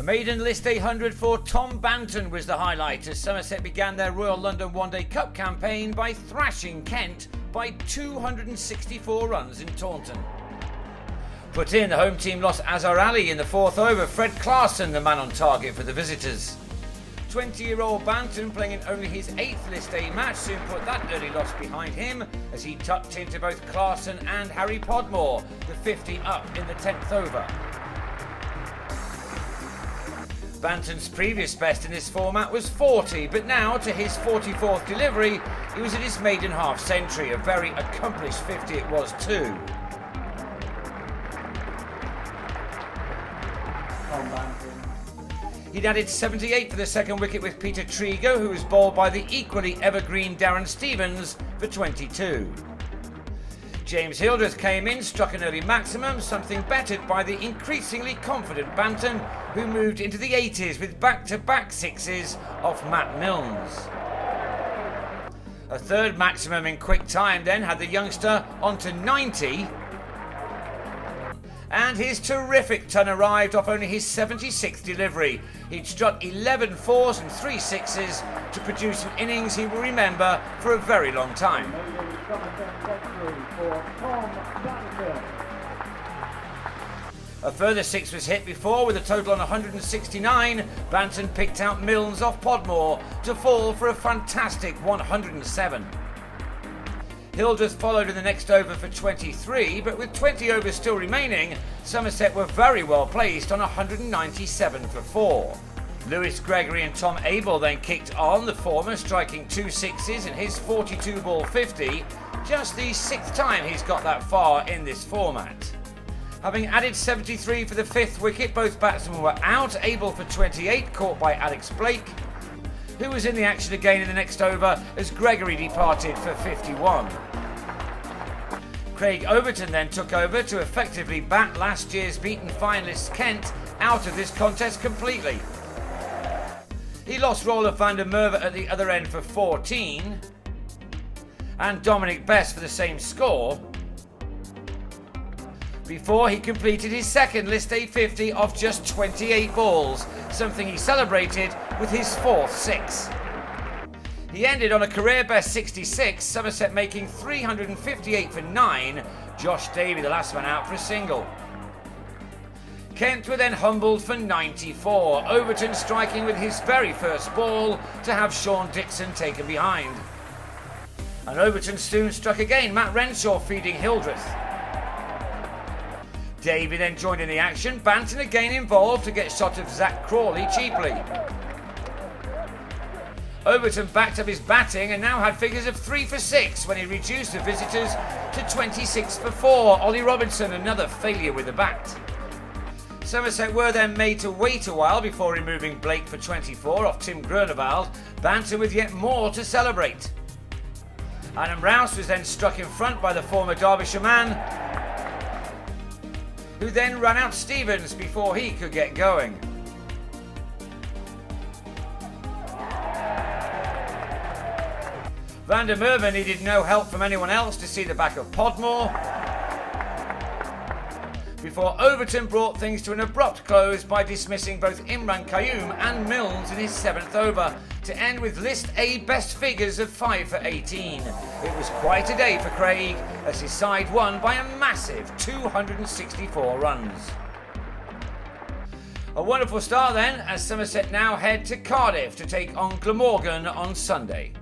A maiden List 800 for Tom Banton was the highlight as Somerset began their Royal London One Day Cup campaign by thrashing Kent by 264 runs in Taunton. Put in, the home team lost Azhar Ali in the fourth over. Fred Clarkson, the man on target for the visitors. 20-year-old Banton, playing in only his 8th List A match, soon put that early loss behind him as he tucked into both Clarkson and Harry Podmore, the 50 up in the 10th over. Banton's previous best in this format was 40, but now to his 44th delivery, he was at his maiden half century. A very accomplished 50 it was too. He'd added 78 for the second wicket with Peter Trigo, who was bowled by the equally evergreen Darren Stevens for 22. James Hildreth came in, struck an early maximum, something bettered by the increasingly confident Banton, who moved into the 80s with back-to-back sixes off Matt Milnes. A third maximum in quick time then had the youngster onto 90, and his terrific ton arrived off only his 76th delivery. He'd struck 11 fours and 3 sixes to produce an innings he will remember for a very long time. A further 6 was hit before, with a total on 169. Banton picked out Milnes off Podmore to fall for a fantastic 107. Hildreth followed in the next over for 23, but with 20 overs still remaining, Somerset were very well placed on 197 for 4. Lewis Gregory and Tom Abel then kicked on, the former striking 2 sixes in his 42-ball 50, just the 6th time he's got that far in this format. Having added 73 for the 5th wicket, both batsmen were out. Abel for 28, caught by Alex Blake, who was in the action again in the next over as Gregory departed for 51. Craig Overton then took over to effectively bat last year's beaten finalists Kent out of this contest completely. He lost Roland van der Merwe at the other end for 14 and Dominic Best for the same score before he completed his second List 850 off just 28 balls, something he celebrated with his 4th 6. He ended on a career best 66, Somerset making 358 for 9, Josh Davey the last man out for a single. Kent were then humbled for 94, Overton striking with his very first ball to have Sean Dixon taken behind. And Overton soon struck again, Matt Renshaw feeding Hildreth. Davey then joined in the action, Banton again involved to get shot of Zach Crawley cheaply. Overton backed up his batting and now had figures of 3 for 6 when he reduced the visitors to 26 for 4. Ollie Robinson another failure with the bat. Somerset were then made to wait a while before removing Blake for 24 off Tim Groenewald, Banton with yet more to celebrate. Adam Rouse was then struck in front by the former Derbyshire man, who then ran out Stevens before he could get going. Van der Merwe needed no help from anyone else to see the back of Podmore, before Overton brought things to an abrupt close by dismissing both Imran Qayyum and Milnes in his 7th over to end with List A best figures of 5 for 18. It was quite a day for Craig as his side won by a massive 264 runs. A wonderful start then as Somerset now head to Cardiff to take on Glamorgan on Sunday.